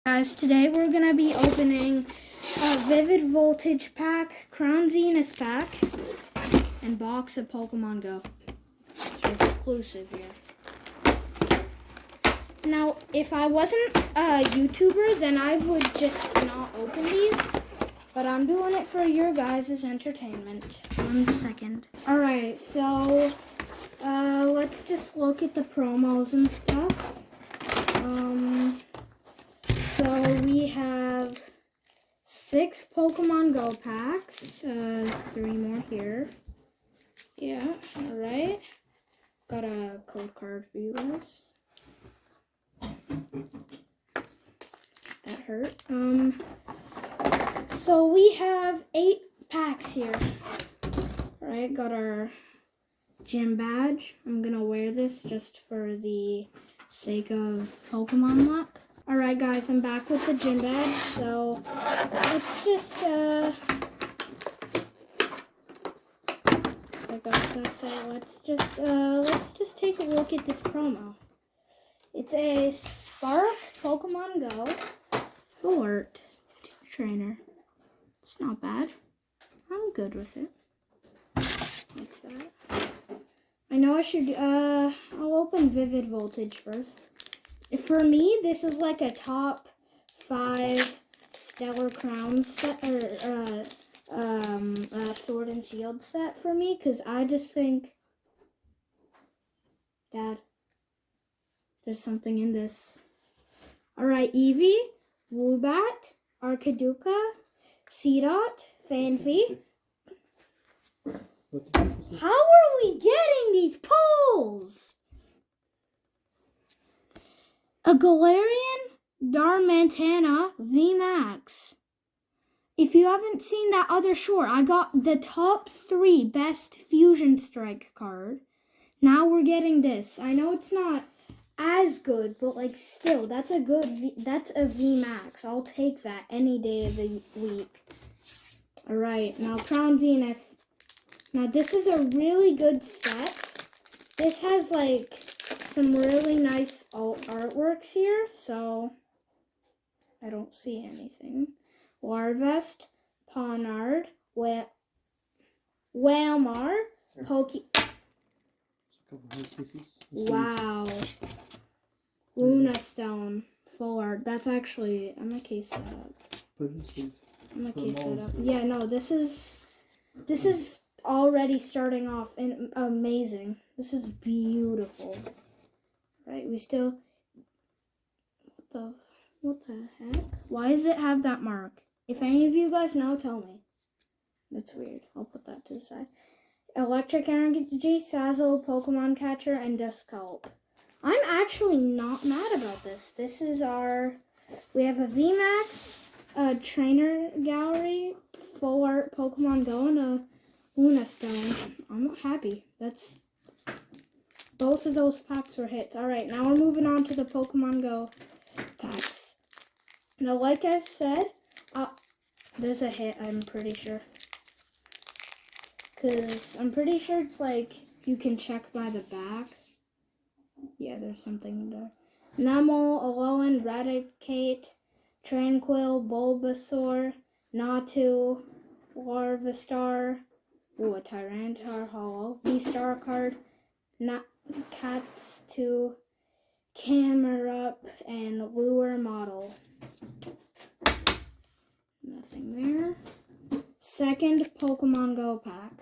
Guys, today we're going to be opening a Vivid Voltage pack, Crown Zenith pack, and box of Pokemon Go. It's exclusive here. Now, if I wasn't a YouTuber, then I would just not open these, but I'm doing it for your guys' entertainment. 1 second. Alright, so let's just look at the promos and stuff. So we have 6 Pokemon Go packs. There's 3 more here. Yeah, alright. Got a code card for you guys. That hurt. So we have 8 packs here. Alright, got our gym badge. I'm gonna wear this just for the sake of Pokemon luck. Alright guys, I'm back with the gym badge, so let's just, like I was gonna say, let's just take a look at this promo. It's a Spark Pokemon Go Full Art trainer. It's not bad. I'm good with it. Like that. I know I should, I'll open Vivid Voltage first. For me, this is like a top 5 Stellar Crown set, or Sword and Shield set for me, because I just think, Dad, there's something in this. Alright, Eevee, Woobat, Arcaduca, Seedot, Fanfy. How are we getting these pulls? A Galarian Darmanitan VMAX. If you haven't seen that other short, I got the top 3 best Fusion Strike card. Now we're getting this. I know it's not as good, but like still, that's a VMAX. I'll take that any day of the week. Alright, now Crown Zenith. Now this is a really good set. This has like some really nice artworks here, so I don't see anything. Larvest, Ponard, Wailmar, Wow. Luna Stone, Full Art. That's actually, I'm gonna case that up. Yeah, no, this is already starting off amazing. This is beautiful. Right, we still, what the heck? Why does it have that mark? If any of you guys know, tell me. That's weird. I'll put that to the side. Electric Energy, Sazzle, Pokemon Catcher, and Disculp. I'm actually not mad about this. This is we have a VMAX, a Trainer Gallery, Full Art Pokemon Go, and a Luna Stone. I'm happy. Both of those packs were hits. Alright, now we're moving on to the Pokemon Go packs. Now, like I said, there's a hit, I'm pretty sure. Because I'm pretty sure it's like, you can check by the back. Yeah, there's something there. Numel, Alolan, Raticate, Tranquil, Bulbasaur, Natu, Larvestar, a Tyranitar Hollow, V-Star card, Cats to Camerup, and Lure Model. Nothing there. Second Pokemon Go pack.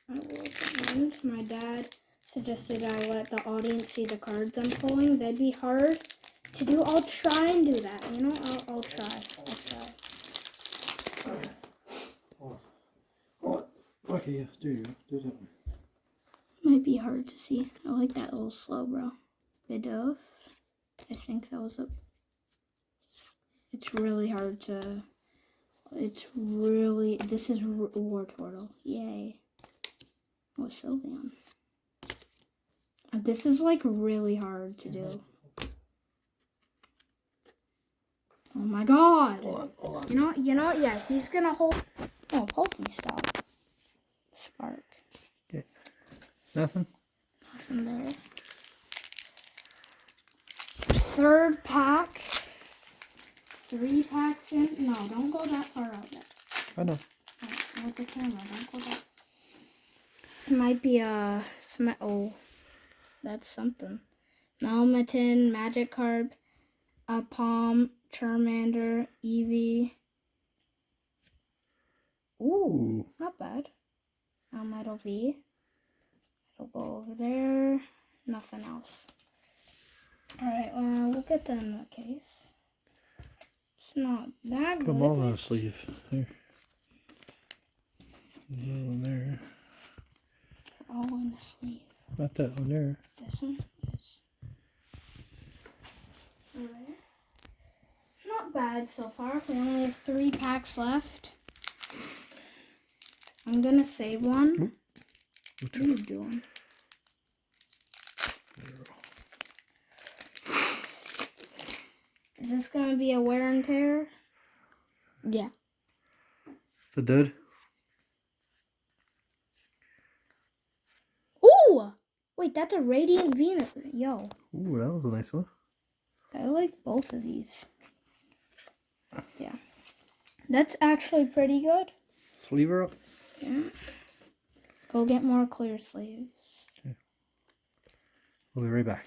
I will end. My dad suggested I let the audience see the cards I'm pulling. That'd be hard to do. I'll try and do that. You know, I'll try. Okay, yeah, do that one. Might be hard to see. I like that little slow, bro. Bidoof. I think that was it's really hard to, this is Wartortle. Yay. Oh, Sylveon. This is like really hard to do. Oh my god. Hold on. You know, yeah, he's gonna hold, oh, Pokestop. Spark. Yeah. Nothing there. third pack. 3 packs in. No, don't go that far out yet. I know. With the camera, don't go that. This might be a oh, that's something. Melmetin, Magikarp, a Palm, Charmander, Eevee. Ooh, not bad. Metal V. It'll go over there. Nothing else. Alright, we'll get that in the case. It's not that Put good. them all on a sleeve. Here. One there. They're all in the sleeve. Not that one there. This one is. Alright. Not bad so far. We only have 3 packs left. I'm gonna save one. What are you doing? Is this gonna be a wear and tear? Yeah. It's a dud. Ooh! Wait, that's a Radiant Venus. Yo. Ooh, that was a nice one. I like both of these. Yeah. That's actually pretty good. Sleeve her up. Yeah. Go get more clear sleeves. Okay. We'll be right back.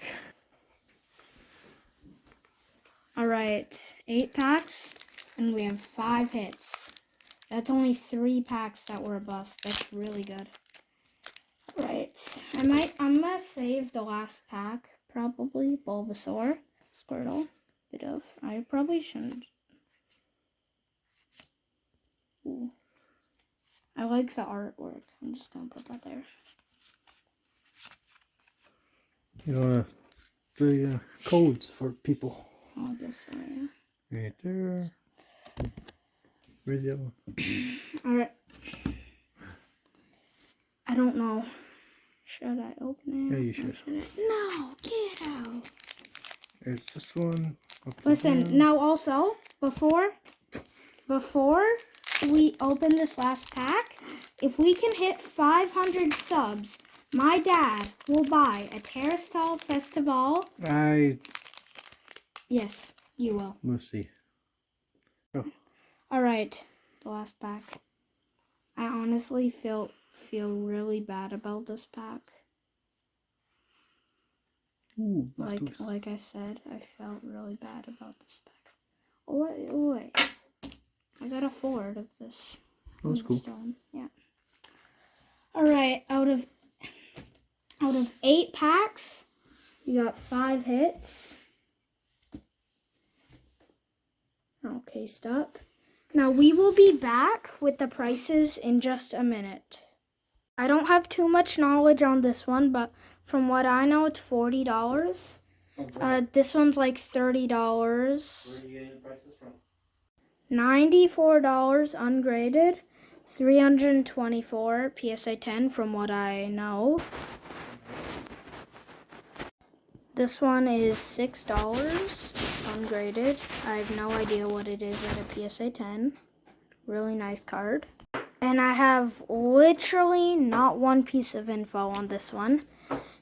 Alright, 8 packs, and we have 5 hits. That's only 3 packs that were a bust. That's really good. Alright, I'm gonna save the last pack, probably. Bulbasaur, Squirtle, bit of. I probably shouldn't. Ooh. I like the artwork. I'm just gonna put that there. You know the codes for people. Oh, this way. Right there. Where's the other one? Alright. I don't know. Should I open it? Yeah, you should. No, get out. There's this one. Listen, now also, before we open this last pack, if we can hit 500 subs, my dad will buy a Terrastal Festival. Yes, you will. Let's see. Oh. Alright, the last pack. I honestly feel really bad about this pack. Ooh, Like I said, I felt really bad about this pack. Oh, wait. I got a 4 of this. That's cool. Stone. Yeah. Alright, out of 8 packs, you got 5 hits. Okay, stop. Now we will be back with the prices in just a minute. I don't have too much knowledge on this one, but from what I know, it's $40. Okay. This one's like $30. Where are you getting the prices from? $94 ungraded, 324 PSA 10 from what I know. This one is $6 ungraded. I have no idea what it is at a PSA 10. Really nice card. And I have literally not one piece of info on this one.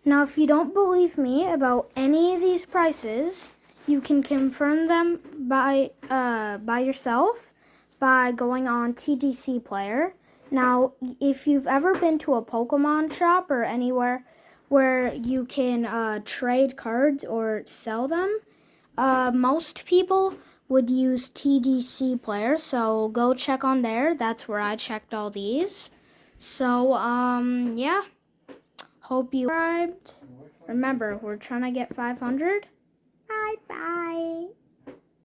Now, if you don't believe me about any of these prices, you can confirm them by yourself by going on TGC Player. Now, if you've ever been to a Pokemon shop or anywhere where you can trade cards or sell them, most people would use TGC Player, so go check on there. That's where I checked all these. So, yeah. Hope you subscribed. Remember, we're trying to get 500. Bye-bye.